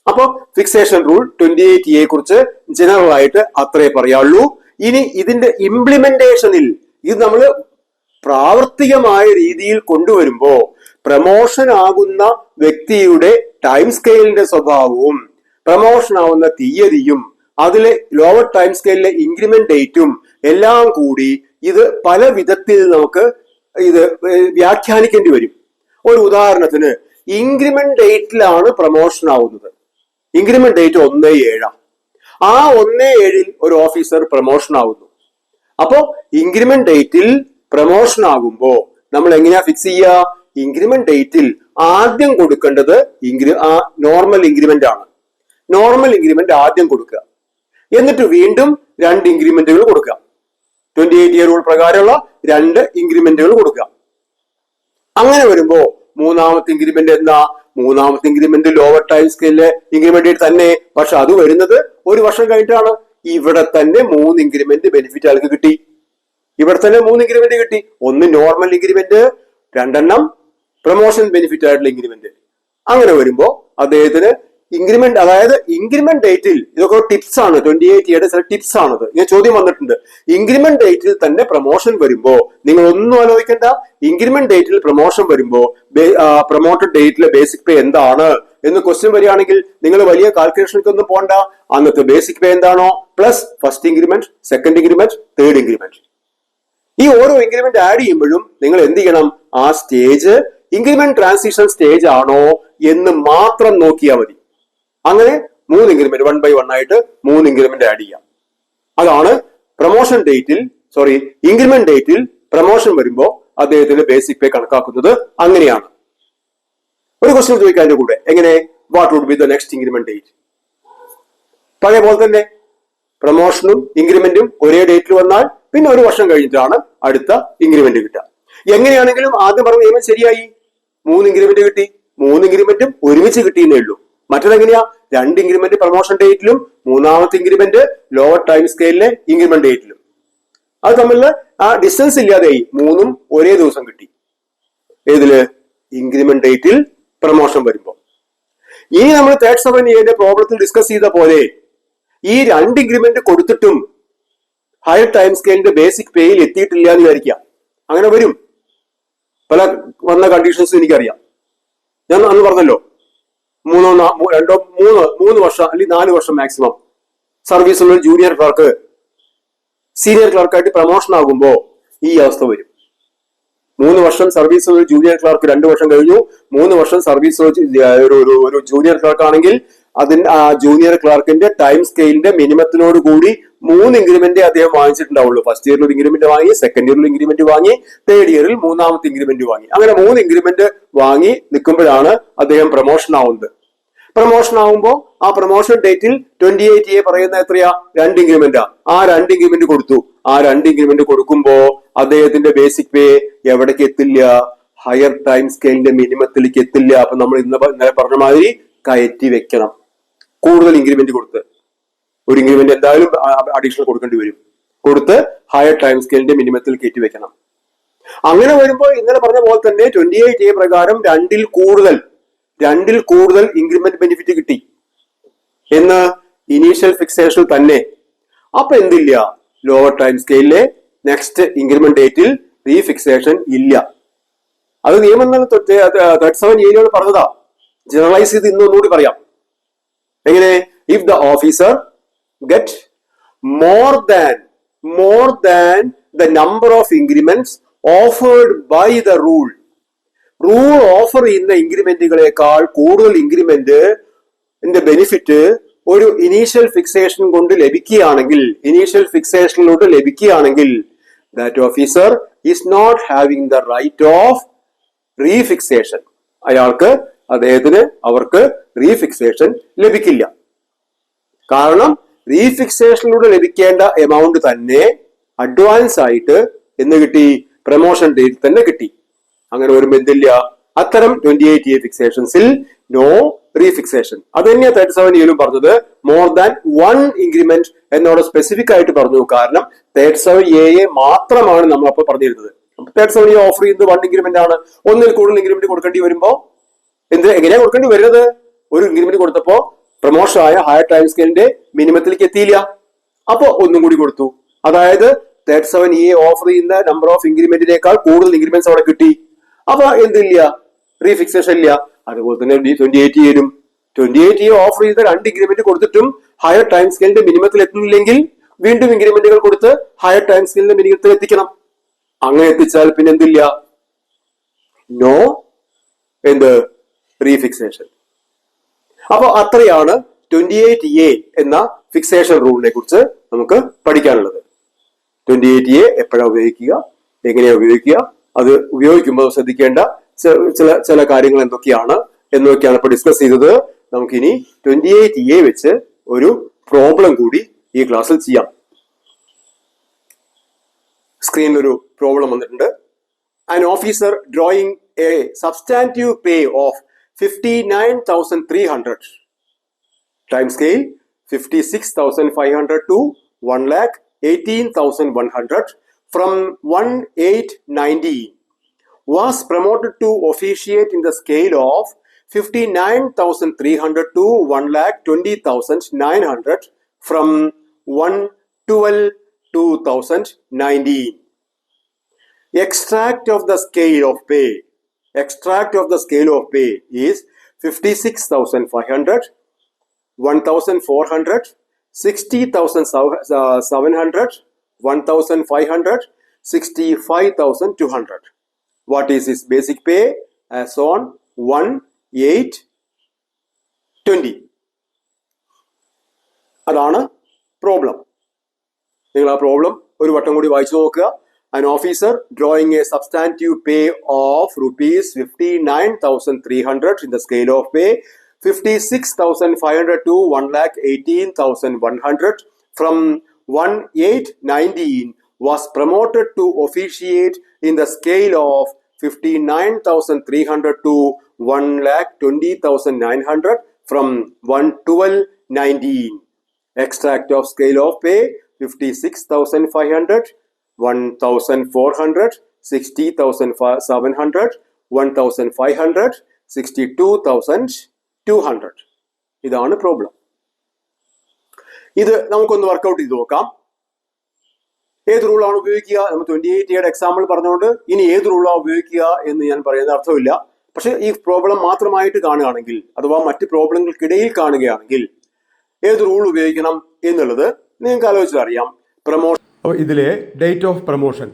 അപ്പൊ ഫിക്സേഷൻ റൂൾ 28A കുറിച്ച് ജനറൽ ആയിട്ട് അത്രേ പറയാനുള്ളൂ. ഇനി ഇതിന്റെ ഇംപ്ലിമെന്റേഷനിൽ ഇത് നമ്മൾ പ്രാവർത്തികമായ രീതിയിൽ കൊണ്ടുവരുമ്പോ പ്രമോഷൻ ആകുന്ന വ്യക്തിയുടെ ടൈം സ്കെയിലിന്റെ സ്വഭാവവും പ്രമോഷൻ ആവുന്ന തീയതിയും അതിലെ ലോവർ ടൈം സ്കെയിലിലെ ഇൻക്രിമെന്റ് ഡേറ്റും എല്ലാം കൂടി ഇത് പല വിധത്തിൽ നമുക്ക് ഇത് വ്യാഖ്യാനിക്കേണ്ടി വരും. ഒരു ഉദാഹരണത്തിന് ഇൻക്രിമെന്റ് ഡേറ്റിലാണ് പ്രമോഷൻ ആവുന്നത്. Increment date 1/7. ആ 1/7 ഒരു ഓഫീസർ പ്രമോഷൻ ആവുന്നു. അപ്പോ ഇൻക്രിമെന്റ് ഡേറ്റിൽ പ്രമോഷൻ ആകുമ്പോ നമ്മൾ എങ്ങനെയാ ഫിക്സ് ചെയ്യുക? ഇൻക്രിമെന്റ് ഡേറ്റിൽ ആദ്യം കൊടുക്കേണ്ടത് നോർമൽ ഇൻക്രിമെന്റ് ആണ്. നോർമൽ ഇൻക്രിമെന്റ് ആദ്യം കൊടുക്കുക, എന്നിട്ട് വീണ്ടും 2 ഇൻക്രിമെന്റുകൾ കൊടുക്കുക. 28 ഇയർ റൂൾ പ്രകാരമുള്ള 2 ഇൻക്രിമെന്റുകൾ കൊടുക്കുക. അങ്ങനെ വരുമ്പോ മൂന്നാമത്തെ ഇൻക്രിമെന്റ് എന്താ? മൂന്നാമത്തെ ഇൻക്രിമെന്റ് ലോവർ ടൈം സ്കെയിലിലെ ഇൻക്രിമെന്റ് തന്നെ, പക്ഷെ അത് വരുന്നത് 1 വർഷം കഴിഞ്ഞിട്ടാണ്. ഇവിടെ തന്നെ 3 ഇൻക്രിമെന്റ് ബെനിഫിറ്റ് ആൾക്ക് കിട്ടി. ഇവിടെ തന്നെ 3 ഇൻക്രിമെന്റ് കിട്ടി. ഒന്ന് നോർമൽ ഇൻക്രിമെന്റ്, 2 പ്രൊമോഷൻ ബെനിഫിറ്റ് ആയിട്ടുള്ള ഇൻക്രിമെന്റ്. അങ്ങനെ വരുമ്പോ അദ്ദേഹത്തിന് ഇൻക്രിമെന്റ്, അതായത് ഇൻക്രിമെന്റ് ഡേറ്റിൽ, ഇതൊക്കെ ടിപ്സ് ആണ്, 28 ഇയറുടെ ചില ടിപ്സ് ആണത്. ഇങ്ങനെ ചോദ്യം വന്നിട്ടുണ്ട്. ഇൻക്രിമെന്റ് ഡേറ്റിൽ തന്നെ പ്രൊമോഷൻ വരുമ്പോ നിങ്ങൾ ഒന്നും ആലോചിക്കേണ്ട. ഇൻക്രിമെന്റ് ഡേറ്റിൽ പ്രൊമോഷൻ വരുമ്പോ പ്രൊമോട്ടഡ് ഡേറ്റിലെ ബേസിക് പേ എന്താണ് എന്ന് ക്വസ്റ്റ്യൻ വരികയാണെങ്കിൽ നിങ്ങൾ വലിയ കാൽക്കുലേഷനിലേക്ക് ഒന്നും പോകണ്ട. അന്നത്തെ ബേസിക് പേ എന്താണോ plus first increment, second increment, third increment. ഈ ഓരോ ഇൻക്രിമെന്റ് ആഡ് ചെയ്യുമ്പോഴും നിങ്ങൾ എന്ത് ചെയ്യണം? ആ സ്റ്റേജ് ഇൻക്രിമെന്റ് ട്രാൻസിഷൻ സ്റ്റേജ് ആണോ എന്ന് മാത്രം നോക്കിയാൽ മതി. അങ്ങനെ 3 ഇൻക്രിമെന്റ് 1 by 1 ആയിട്ട് 3 ഇൻക്രിമെന്റ് ആഡ് ചെയ്യാം. അതാണ് പ്രൊമോഷൻ ഡേറ്റിൽ, ഇൻക്രിമെന്റ് ഡേറ്റിൽ പ്രൊമോഷൻ വരുമ്പോ അദ്ദേഹത്തിന്റെ ബേസിക് പേ കണക്കാക്കുന്നത്. അങ്ങനെയാണ്. ഒരു ക്വസ്റ്റ്യൻ ചോദിക്കാൻ അതിന്റെ കൂടെ, എങ്ങനെ what would be the next increment date? പഴയ പോലെ തന്നെ പ്രൊമോഷനും ഇൻക്രിമെന്റും ഒരേ ഡേറ്റിൽ വന്നാൽ പിന്നെ 1 വർഷം കഴിഞ്ഞിട്ടാണ് അടുത്ത ഇൻക്രിമെന്റ് കിട്ടുക. എങ്ങനെയാണെങ്കിലും ആദ്യം പറഞ്ഞ നിയമം ശരിയായി. 3 ഇൻക്രിമെന്റ് കിട്ടി. 3 ഇൻക്രിമെന്റും ഒരുമിച്ച് കിട്ടിയെന്നേ ഉള്ളൂ. മറ്റേതെങ്ങനെയാ? 2 ഇൻക്രിമെന്റ് പ്രൊമോഷൻ ഡേറ്റിലും മൂന്നാമത്തെ ഇൻക്രിമെന്റ് ലോവർ ടൈം സ്കെയിലിലെ ഇൻക്രിമെന്റ് ഡേറ്റിലും. അത് തമ്മിൽ ആ ഡിസ്റ്റൻസ് ഇല്ലാതെയായി. 3ഉം ഒരേ ദിവസം കിട്ടി. ഏതില്? ഇൻക്രിമെന്റ് ഡേറ്റിൽ പ്രൊമോഷൻ വരുമ്പോ. ഇനി നമ്മൾ 37 ഇയറിന്റെ പ്രോബ്ലത്തിൽ ഡിസ്കസ് ചെയ്ത പോലെ ഈ 2 ഇൻക്രിമെന്റ് കൊടുത്തിട്ടും ഹയർ ടൈം സ്കെയിലിന്റെ ബേസിക് പേയിൽ എത്തിയിട്ടില്ല എന്ന് വിചാരിക്കാം. അങ്ങനെ വരും. പല വന്ന കണ്ടീഷൻസും എനിക്കറിയാം. ഞാൻ അന്ന് പറഞ്ഞല്ലോ, 3 വർഷം അല്ലെങ്കിൽ 4 വർഷം മാക്സിമം സർവീസുള്ള ജൂനിയർ ക്ലർക്ക് സീനിയർ ക്ലർക്കായിട്ട് പ്രൊമോഷൻ ആകുമ്പോ ഈ അവസ്ഥ വരും. 3 വർഷം സർവീസുള്ള ജൂനിയർ ക്ലർക്ക് 2 വർഷം കഴിഞ്ഞു. 3 വർഷം സർവീസ് ഒരു ജൂനിയർ ക്ലർക്ക് ആണെങ്കിൽ ആ ജൂനിയർ ക്ലർക്കിന്റെ ടൈം സ്കെയിലിന്റെ മിനിമത്തിനോട് കൂടി 3 ഇൻക്രിമെന്റ് അദ്ദേഹം വാങ്ങിച്ചിട്ടുണ്ടാവുള്ളൂ. ഫസ്റ്റ് ഇയറിൽ ഒരു ഇൻക്രിമെന്റ് വാങ്ങി, സെക്കൻഡ് ഇയറിൽ ഇൻക്രിമെന്റ് വാങ്ങി, തേർഡ് ഇയറിൽ മൂന്നാമത്തെ ഇൻക്രിമെന്റ് വാങ്ങി. അങ്ങനെ 3 ഇൻക്രിമെന്റ് വാങ്ങി നിൽക്കുമ്പോഴാണ് അദ്ദേഹം പ്രൊമോഷൻ ആവുന്നത്. പ്രൊമോഷൻ ആവുമ്പോൾ ആ പ്രൊമോഷൻ ഡേറ്റിൽ 28A പറയുന്ന എത്രയാ? 2 ഇൻക്രിമെന്റാ. ആ 2 ഇൻക്രിമെന്റ് കൊടുത്തു. ആ 2 ഇൻക്രിമെന്റ് കൊടുക്കുമ്പോ അദ്ദേഹത്തിന്റെ ബേസിക് പേ എവിടേക്ക് എത്തില്ല? ഹയർ ടൈം സ്കെയിലിന്റെ മിനിമത്തിലേക്ക് എത്തില്ല. അപ്പൊ നമ്മൾ ഇന്നലെ പറഞ്ഞ മാതിരി കയറ്റി വെക്കണം. കൂടുതൽ ഇൻക്രിമെന്റ് കൊടുത്ത് ഒരു ഇൻക്രിമെന്റ് എന്തായാലും അഡീഷണൽ കൊടുക്കേണ്ടി വരും. കൊടുത്ത് ഹയർ ടൈം സ്കെയിലിന്റെ മിനിമത്തിൽ കയറ്റി വെക്കണം. അങ്ങനെ വരുമ്പോൾ ഇന്നലെ പറഞ്ഞ പോലെ തന്നെ 28A പ്രകാരം 2ൽ കൂടുതൽ ഇൻക്രിമെന്റ് ബെനിഫിറ്റ് കിട്ടി എന്ന് ഇനീഷ്യൽ ഫിക്സേഷൻ തന്നെ. അപ്പൊ എന്തില്ല? ലോവർ ടൈം സ്കെയിലിലെ നെക്സ്റ്റ് ഇൻക്രിമെന്റ് ഡേറ്റിൽ റീഫിക്സേഷൻ ഇല്ല. അത് നിയമം 37A പറഞ്ഞതാ. ജനറലൈസ് ചെയ്ത് ഇന്നൊന്നുകൂടി പറയാം. എങ്ങനെ? If the officer get more than the number of increments offered by the rule offer ചെയ്യുന്ന ഇൻക്രിമെന്റുകളെക്കാൾ കൂടുതൽ ഇൻക്രിമെന്റ് ബെനിഫിറ്റ് ഒരു ഇനീഷ്യൽ ഫിക്സേഷൻ കൊണ്ട് ലഭിക്കുകയാണെങ്കിൽ that officer is not having the right of refixation. അവർക്ക് റീഫിക്സേഷൻ ലഭിക്കില്ല. കാരണം റീഫിക്സേഷനിലൂടെ ലഭിക്കേണ്ട എമൗണ്ട് തന്നെ അഡ്വാൻസ് ആയിട്ട് എന്ന് കിട്ടി? പ്രൊമോഷൻ ഡേറ്റ് തന്നെ കിട്ടി. അങ്ങനെ വരുമ്പോ എന്തില്ല? അത്തരം 28A ഫിക്സേഷൻസിൽ നോ റീഫിക്സേഷൻ. അത് തന്നെയാ 37A പറഞ്ഞത്. മോർ ദാൻ 1 ഇൻക്രിമെന്റ് എന്നോട് സ്പെസിഫിക് ആയിട്ട് പറഞ്ഞു. കാരണം 37A മാത്രമാണ് നമ്മൾ അപ്പോൾ പറഞ്ഞിരുന്നത്. 37A ഓഫർ ചെയ്യുന്നത് 1 ഇൻക്രിമെന്റ് ആണ്. 1ൽ കൂടുതൽ ഇൻക്രിമെന്റ് കൊടുക്കേണ്ടി വരുമ്പോ എങ്ങനെയാ കൊടുക്കേണ്ടി വരുന്നത്? ഒരു ഇൻക്രിമെന്റ് കൊടുത്തപ്പോ പ്രൊമോഷൻ ആയ ഹയർ ടൈം സ്കെയിലിന്റെ മിനിമത്തിലേക്ക് എത്തിയില്ല. അപ്പൊ ഒന്നും കൂടി കൊടുത്തു. അതായത് 37A ഓഫർ ചെയ്യുന്ന നമ്പർ ഓഫ് ഇൻക്രിമെന്റിനേക്കാൾ കൂടുതൽ ഇൻക്രിമെന്റ്സ് അവിടെ കിട്ടി. അപ്പൊ എന്തില്ല? റീഫിക്സേഷൻ ഇല്ല. അതുപോലെ തന്നെ 28A ഓഫർ ചെയ്ത 2 ഇൻക്രിമെന്റ് കൊടുത്തിട്ടും ഹയർ ടൈം സ്കെയിലിന്റെ മിനിമത്തിൽ എത്തുന്നില്ലെങ്കിൽ വീണ്ടും ഇൻക്രിമെന്റുകൾ കൊടുത്ത് ഹയർ ടൈം സ്കെയിലിന്റെ മിനിമത്തിൽ എത്തിക്കണം. അങ്ങനെ എത്തിച്ചാൽ പിന്നെ എന്തില്ല? നോ റീഫിക്സേഷൻ. അപ്പൊ അത്രയാണ് 28A എന്ന ഫിക്സേഷൻ റൂളിനെ കുറിച്ച് നമുക്ക് പഠിക്കാനുള്ളത്. 28A എപ്പോഴാണ് ഉപയോഗിക്കുക, എങ്ങനെയാ ഉപയോഗിക്കുക, അത് ഉപയോഗിക്കുമ്പോൾ ശ്രദ്ധിക്കേണ്ട ചില കാര്യങ്ങൾ എന്തൊക്കെയാണ് എന്നൊക്കെയാണ് ഇപ്പോൾ ഡിസ്കസ് ചെയ്തത്. നമുക്കിനി 28A വെച്ച് ഒരു പ്രോബ്ലം കൂടി ഈ ക്ലാസ്സിൽ ചെയ്യാം. സ്ക്രീനിൽ ഒരു പ്രോബ്ലം വന്നിട്ടുണ്ട്. An officer drawing a substantive pay of 59,300 time scale 56,500 to 1,18,100 from 1/8/19 was promoted to officiate in the scale of 59,300 to 1,20,900 from 1/12/2019. Extract of the scale of pay. Extract of the scale of pay is 56,500, 1,400, 60,700, 1,500, 65,200. What is his basic pay as on 1/8/20? അതാണ് problem. നിങ്ങൾ ആ problem ഒരു വട്ടം കൂടി വായിച്ചു നോക്കുക. An officer drawing a substantive pay of rupees 59,300 in the scale of pay 56,500 to 1,18,100 from 1/8/19 was promoted to officiate in the scale of 59,300 to 1,20,900 from 1/12/19. Extract of scale of pay 56,500, 1,400, 60,700, 1,500, 62,200. ഇതാണ് problem. ഇത് നമുക്കൊന്ന് workout ചെയ്ത് നോക്കാം. ഏത് റൂളാണ് ഉപയോഗിക്കുക? നമ്മൾ 28A example പറഞ്ഞുകൊണ്ട് ഇനി ഏത് റൂളാണ് ഉപയോഗിക്കുക എന്ന് ഞാൻ പറയുന്ന അർത്ഥമില്ല. പക്ഷെ ഈ പ്രോബ്ലം മാത്രമായിട്ട് കാണുകയാണെങ്കിൽ അഥവാ മറ്റ് പ്രോബ്ലങ്ങൾക്കിടയിൽ കാണുകയാണെങ്കിൽ ഏത് റൂൾ ഉപയോഗിക്കണം എന്നുള്ളത് നിങ്ങൾക്ക് ആലോചിച്ചറിയാം. പ്രമോഷൻ. അപ്പോൾ ഇതിലെ ഡേറ്റ് ഓഫ് പ്രമോഷൻ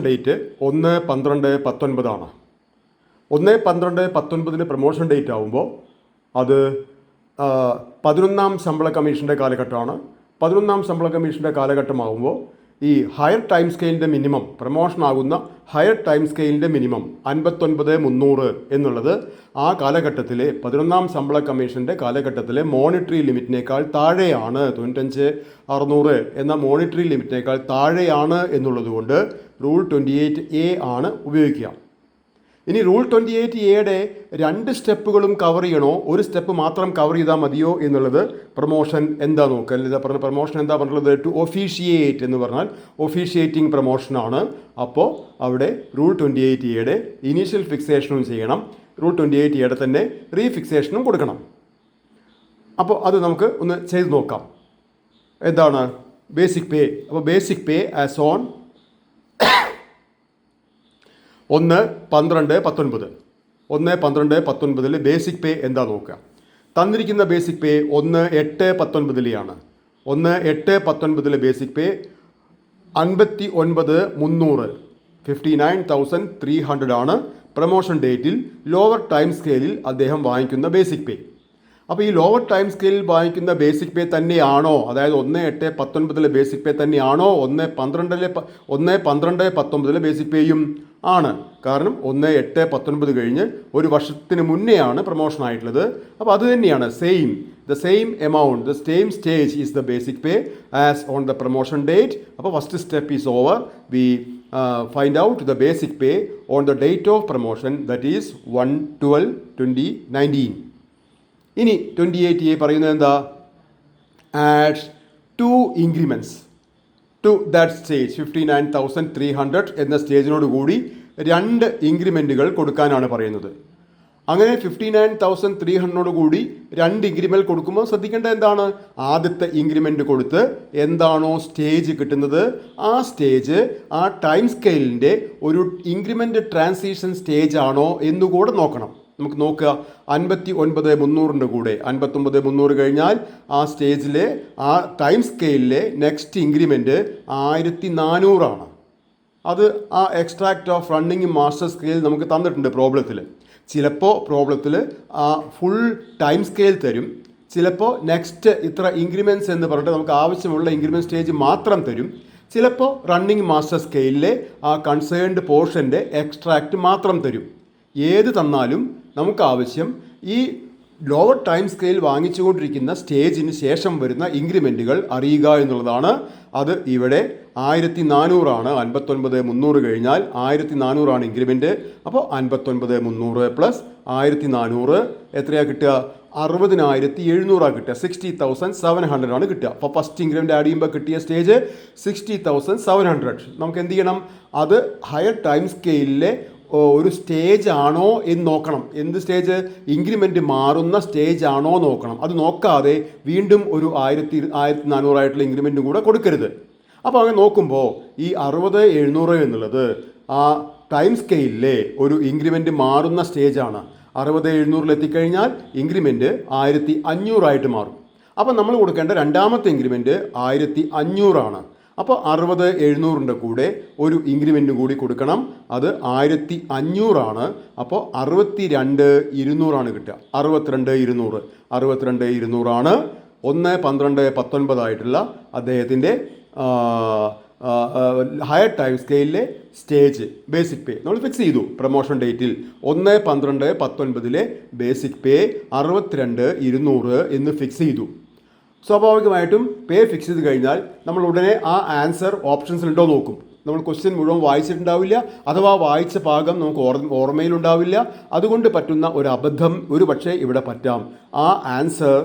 ഡേറ്റ് 1/12/19 ആണ്. 1/12/19 പ്രമോഷൻ ഡേറ്റ് ആകുമ്പോൾ അത് 11ാം ശമ്പള കമ്മീഷൻ്റെ കാലഘട്ടമാണ്. 11ാം ശമ്പള കമ്മീഷൻ്റെ കാലഘട്ടമാകുമ്പോൾ ഈ ഹയർ ടൈം സ്കെയിലിൻ്റെ മിനിമം, പ്രമോഷൻ ആകുന്ന ഹയർ ടൈം സ്കെയിലിൻ്റെ മിനിമം 59,300 എന്നുള്ളത് ആ കാലഘട്ടത്തിലെ 11ാം ശമ്പള കമ്മീഷൻ്റെ കാലഘട്ടത്തിലെ മോണിറ്ററി ലിമിറ്റിനേക്കാൾ താഴെയാണ്. 95,600 എന്ന മോണിറ്ററി ലിമിറ്റിനേക്കാൾ താഴെയാണ് എന്നുള്ളത് കൊണ്ട് റൂൾ 28A ആണ് ഉപയോഗിക്കുക. ഇനി റൂൾ 28A രണ്ട് സ്റ്റെപ്പുകളും കവർ ചെയ്യണോ, ഒരു സ്റ്റെപ്പ് മാത്രം കവർ ചെയ്താൽ മതിയോ എന്നുള്ളത് പ്രൊമോഷൻ എന്താ നോക്കുക. പ്രൊമോഷൻ എന്താ പറഞ്ഞുള്ളത്? ടു ഒഫീഷിയേറ്റ് എന്ന് പറഞ്ഞാൽ ഒഫീഷിയേറ്റിംഗ് പ്രൊമോഷനാണ്. അപ്പോൾ അവിടെ റൂൾ 28A ഇനീഷ്യൽ ഫിക്സേഷനും ചെയ്യണം, റൂൾ 28A തന്നെ റീഫിക്സേഷനും കൊടുക്കണം. അപ്പോൾ അത് നമുക്ക് ഒന്ന് ചെയ്ത് നോക്കാം. എന്താണ് ബേസിക് പേ? അപ്പോൾ basic pay as on 1/12/19. 1/12/19 basic പേ എന്താ നോക്കുക. തന്നിരിക്കുന്ന ബേസിക് പേ 1/8/19 1/8/19 ബേസിക് പേ 59,300 59,300 ആണ് പ്രൊമോഷൻ ഡേറ്റിൽ ലോവർ ടൈം സ്കെയിലിൽ അദ്ദേഹം വാങ്ങിക്കുന്ന ബേസിക് പേ. അപ്പോൾ ഈ ലോവർ ടൈം സ്കെയിലിൽ വാങ്ങിക്കുന്ന ബേസിക് പേ തന്നെയാണോ, അതായത് 1/8/19 ബേസിക് പേ തന്നെയാണോ 1/12/19 ബേസിക് പേയും ആണ്. കാരണം 1/8/19 കഴിഞ്ഞ് ഒരു വർഷത്തിന് മുന്നെയാണ് പ്രൊമോഷൻ ആയിട്ടുള്ളത്. അപ്പോൾ അത് തന്നെയാണ് the same amount, the same stage is the basic pay as on the promotion date. അപ്പോൾ first step is over. We find out the basic pay on the date of promotion, that is 1/12/2019. ഇനി 28A പറയുന്നത് എന്താ? Add 2 increments to that stage. 59,300 എന്ന സ്റ്റേജിനോട് കൂടി 2 ഇൻക്രിമെൻറ്റുകൾ കൊടുക്കാനാണ് പറയുന്നത്. അങ്ങനെ 59,300 കൂടി 2 ഇൻക്രിമെൻറ്റ് കൊടുക്കുമ്പോൾ ശ്രദ്ധിക്കേണ്ടത് എന്താണ്? ആദ്യത്തെ ഇൻക്രിമെൻറ്റ് കൊടുത്ത് എന്താണോ സ്റ്റേജ് കിട്ടുന്നത് ആ സ്റ്റേജ് ആ ടൈം സ്കെയിലിൻ്റെ ഒരു ഇൻക്രിമെൻറ്റ് ട്രാൻസിഷൻ സ്റ്റേജ് ആണോ എന്നുകൂടെ നോക്കണം. നമുക്ക് നോക്കുക. 59,300 കൂടെ 59,300 കഴിഞ്ഞാൽ ആ സ്റ്റേജിലെ ആ ടൈം സ്കെയിലിലെ നെക്സ്റ്റ് ഇൻക്രിമെൻറ്റ് 1,400 ആണ്. അത് ആ extract of running master scale നമുക്ക് തന്നിട്ടുണ്ട് പ്രോബ്ലത്തിൽ. ചിലപ്പോൾ പ്രോബ്ലത്തിൽ ആ ഫുൾ ടൈം സ്കെയിൽ തരും, ചിലപ്പോൾ നെക്സ്റ്റ് ഇത്ര ഇൻക്രിമെൻറ്റ്സ് എന്ന് പറഞ്ഞിട്ട് നമുക്ക് ആവശ്യമുള്ള ഇൻക്രിമെൻറ്റ് സ്റ്റേജ് മാത്രം തരും, ചിലപ്പോൾ റണ്ണിങ് മാസ്റ്റർ സ്കെയിലിലെ ആ കൺസേൺഡ് പോർഷൻ്റെ എക്സ്ട്രാക്റ്റ് മാത്രം തരും. ഏത് തന്നാലും നമുക്ക് ആവശ്യം ഈ ലോവർ ടൈം സ്കെയിൽ വാങ്ങിച്ചുകൊണ്ടിരിക്കുന്ന സ്റ്റേജിന് ശേഷം വരുന്ന ഇൻക്രിമെൻറ്റുകൾ അറിയുക എന്നുള്ളതാണ്. അത് ഇവിടെ 1400 59,300 കഴിഞ്ഞാൽ 1400 ഇൻക്രിമെൻറ്റ്. അപ്പോൾ 59,300 പ്ലസ് 1400 എത്രയാണ് കിട്ടുക? 60,700 കിട്ടുക. 60,700 കിട്ടുക. അപ്പോൾ ഫസ്റ്റ് ഇൻക്രിമെൻറ്റ് ആഡ് ചെയ്യുമ്പോൾ കിട്ടിയ സ്റ്റേജ് 60,700. നമുക്ക് എന്ത് ചെയ്യണം? അത് ഹയർ ടൈം സ്കെയിലിലെ ഒരു സ്റ്റേജ് ആണോ എന്ന് നോക്കണം. എന്ത് സ്റ്റേജ്? ഇൻക്രിമെൻറ്റ് മാറുന്ന സ്റ്റേജ് ആണോ നോക്കണം. അത് നോക്കാതെ വീണ്ടും ഒരു 1400 ആയിട്ടുള്ള ഇൻക്രിമെൻറ്റും കൂടെ കൊടുക്കരുത്. അപ്പോൾ അങ്ങനെ നോക്കുമ്പോൾ ഈ 60,700 എന്നുള്ളത് ആ ടൈം സ്കെയിലിലെ ഒരു ഇൻക്രിമെൻറ്റ് മാറുന്ന സ്റ്റേജാണ്. 60,700 എത്തിക്കഴിഞ്ഞാൽ ഇൻക്രിമെൻറ്റ് 1,500 മാറും. അപ്പോൾ നമ്മൾ കൊടുക്കേണ്ട രണ്ടാമത്തെ ഇൻക്രിമെൻറ്റ് 1,500. അപ്പോൾ 60,700 കൂടെ ഒരു ഇൻക്രിമെൻറ്റ് കൂടി കൊടുക്കണം. അത് 1,500. അപ്പോൾ 62,200 കിട്ടുക. 62,200 62,200 1/12/19 ആയിട്ടുള്ള അദ്ദേഹത്തിൻ്റെ ഹയർ ടൈം സ്കെയിലിലെ സ്റ്റേജ് ബേസിക് പേ നമ്മൾ ഫിക്സ് ചെയ്തു. പ്രൊമോഷൻ ഡേറ്റിൽ 1/12/19 ബേസിക് പേ 62,200 എന്ന് ഫിക്സ് ചെയ്തു. സ്വാഭാവികമായിട്ടും പേ ഫിക്സ് ചെയ്ത് കഴിഞ്ഞാൽ നമ്മൾ ഉടനെ ആ ആൻസർ ഓപ്ഷൻസിലുണ്ടോ നോക്കും. നമ്മൾ ക്വസ്റ്റ്യൻ മുഴുവൻ വായിച്ചിട്ടുണ്ടാവില്ല, അഥവാ വായിച്ച ഭാഗം നമുക്ക് ഓർമ്മയിലുണ്ടാവില്ല. അതുകൊണ്ട് പറ്റുന്ന ഒരു അബദ്ധം ഒരു പക്ഷേ ഇവിടെ പറ്റാം. ആ ആൻസർ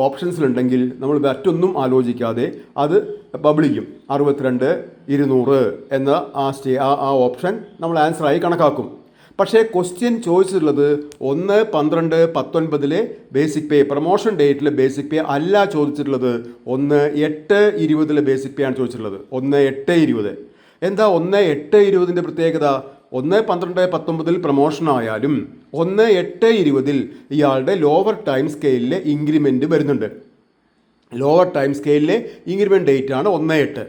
ഓപ്ഷൻസിലുണ്ടെങ്കിൽ നമ്മൾ മറ്റൊന്നും ആലോചിക്കാതെ അത് ബബിൾ ചെയ്യും. 62,200 എന്ന ആ ഓപ്ഷൻ നമ്മൾ ആൻസറായി കണക്കാക്കും. പക്ഷേ ക്വസ്റ്റ്യൻ ചോദിച്ചിട്ടുള്ളത് 1/12/19 ബേസിക് പേ പ്രൊമോഷൻ ഡേറ്റിലെ ബേസിക് പേ അല്ല ചോദിച്ചിട്ടുള്ളത്. 1/8/20 ബേസിക് പേ ആണ് ചോദിച്ചിട്ടുള്ളത്. 1/8/20. എന്താ 1/8/20 പ്രത്യേകത? 1/12/19 പ്രൊമോഷൻ ആയാലും 1/8/20 ഇയാളുടെ ലോവർ ടൈം സ്കെയിലിലെ ഇൻക്രിമെൻറ്റ് വരുന്നുണ്ട്. ലോവർ ടൈം സ്കെയിലിലെ ഇൻക്രിമെൻറ്റ് ഡേറ്റ് ആണ് 1/8.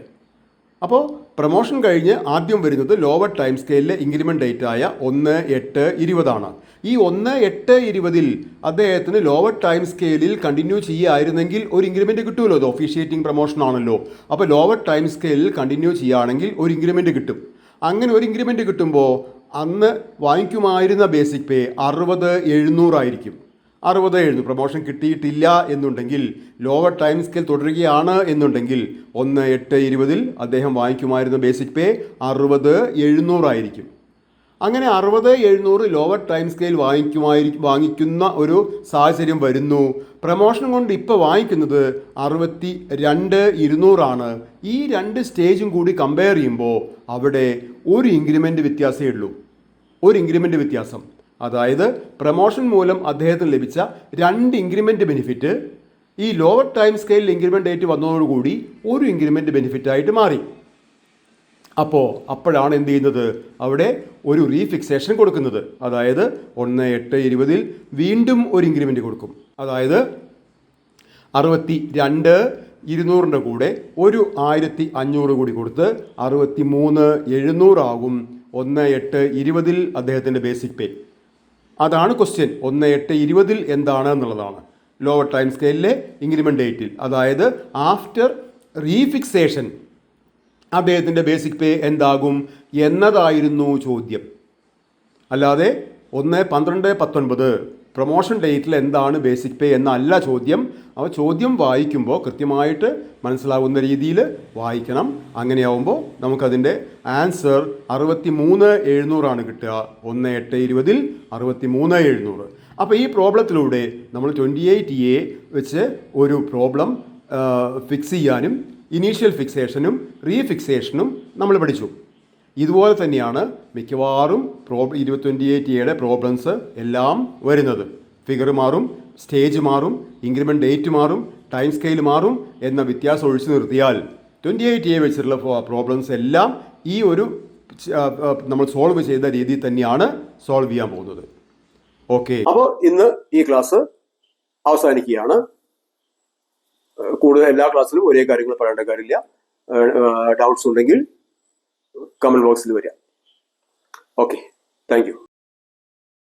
അപ്പോൾ പ്രൊമോഷൻ കഴിഞ്ഞ് ആദ്യം വരുന്നത് ലോവർ ടൈം സ്കെയിലിലെ ഇൻക്രിമെൻറ്റ് ഡേറ്റ് ആയ 1/8/20. ഈ 1/8/20 അദ്ദേഹത്തിന് ലോവർ ടൈം സ്കെയിലിൽ കണ്ടിന്യൂ ചെയ്യുകയായിരുന്നെങ്കിൽ ഒരു ഇൻക്രിമെൻറ്റ് കിട്ടുമല്ലോ. അത് ഒഫീഷ്യേറ്റിംഗ് പ്രൊമോഷൻ ആണല്ലോ. അപ്പോൾ ലോവർ ടൈം സ്കെയിലിൽ കണ്ടിന്യൂ ചെയ്യുകയാണെങ്കിൽ ഒരു ഇൻക്രിമെൻറ്റ് കിട്ടും. അങ്ങനെ ഒരു ഇൻക്രിമെൻറ്റ് കിട്ടുമ്പോൾ അന്ന് വാങ്ങിക്കുമായിരുന്ന ബേസിക് പേ 60,700 ആയിരിക്കും. 60,700 പ്രൊമോഷൻ കിട്ടിയിട്ടില്ല എന്നുണ്ടെങ്കിൽ, ലോവർ ടൈം സ്കെയിൽ തുടരുകയാണ് എന്നുണ്ടെങ്കിൽ 1/8/20 അദ്ദേഹം വാങ്ങിക്കുമായിരുന്ന ബേസിക് പേ 60,700 ആയിരിക്കും. അങ്ങനെ 60,700 ലോവർ ടൈം സ്കെയിൽ വാങ്ങിക്കുന്ന ഒരു സാഹചര്യം വരുന്നു. പ്രൊമോഷൻ കൊണ്ട് ഇപ്പോൾ വാങ്ങിക്കുന്നത് 62,200. ഈ രണ്ട് സ്റ്റേജും കൂടി കമ്പയർ ചെയ്യുമ്പോൾ അവിടെ ഒരു ഇൻക്രിമെൻറ്റ് വ്യത്യാസമേ ഉള്ളൂ. ഒരു ഇൻക്രിമെൻറ്റ് വ്യത്യാസം. അതായത് പ്രൊമോഷൻ മൂലം അദ്ദേഹത്തിന് ലഭിച്ച 2 ഇൻക്രിമെൻറ്റ് ബെനിഫിറ്റ് ഈ lower time scale increment date വന്നതോടുകൂടി ഒരു ഇൻക്രിമെൻറ്റ് ബെനിഫിറ്റായിട്ട് മാറി. അപ്പോഴാണ് എന്ത് ചെയ്യുന്നത്? അവിടെ ഒരു റീഫിക്സേഷൻ കൊടുക്കുന്നത്. അതായത് 1/8/20 വീണ്ടും ഒരു ഇൻക്രിമെൻറ്റ് കൊടുക്കും. അതായത് 62,200 കൂടെ ഒരു 1,500 കൂടി കൊടുത്ത് 63,700 ആകും 1/8/20 അദ്ദേഹത്തിൻ്റെ ബേസിക് പേ. അതാണ് ക്വസ്റ്റ്യൻ. 1/8/20 എന്താണ് എന്നുള്ളതാണ്. ലോവർ ടൈം സ്കെയിലിലെ ഇൻക്രിമെൻറ്റ് ഡേറ്റിൽ, അതായത് ആഫ്റ്റർ റീഫിക്സേഷൻ അദ്ദേഹത്തിൻ്റെ ബേസിക് പേ എന്താകും എന്നതായിരുന്നു ചോദ്യം. അല്ലാതെ 1/12/19 പ്രൊമോഷൻ ഡേറ്റിൽ എന്താണ് ബേസിക് പേ എന്നല്ല ചോദ്യം. അപ്പോൾ ചോദ്യം വായിക്കുമ്പോൾ കൃത്യമായിട്ട് മനസ്സിലാവുന്ന രീതിയിൽ വായിക്കണം. അങ്ങനെയാവുമ്പോൾ നമുക്കതിൻ്റെ ആൻസർ 63,700 കിട്ടുക. 1/8/20 63,700. അപ്പോൾ ഈ പ്രോബ്ലത്തിലൂടെ നമ്മൾ 28A വെച്ച് ഒരു പ്രോബ്ലം ഫിക്സ് ചെയ്യാനും ഇനീഷ്യൽ ഫിക്സേഷനും റീഫിക്സേഷനും നമ്മൾ പഠിച്ചു. ഇതുപോലെ തന്നെയാണ് മിക്കവാറും 28Aയുടെ പ്രോബ്ലംസ് എല്ലാം വരുന്നത്. ഫിഗർ മാറും, സ്റ്റേജ് മാറും, ഇൻക്രിമെൻറ്റ് ഡേറ്റ് മാറും, ടൈം സ്കെയിൽ മാറും എന്ന വ്യത്യാസം ഒഴിച്ചു നിർത്തിയാൽ 28A വെച്ചിട്ടുള്ള പ്രോബ്ലംസ് എല്ലാം ഈ ഒരു നമ്മൾ സോൾവ് ചെയ്ത രീതിയിൽ തന്നെയാണ് സോൾവ് ചെയ്യാൻ പോകുന്നത്. ഓക്കെ, അപ്പോൾ ഇന്ന് ഈ ക്ലാസ് അവസാനിക്കുകയാണ്. കൂടുതൽ എല്ലാ ക്ലാസ്സിലും ഒരേ കാര്യങ്ങൾ പറയേണ്ട കാര്യമില്ല. ഡൗട്ട്സ് ഉണ്ടെങ്കിൽ കമന്റ് ബോക്സിൽ വരിക. Okay, thank you.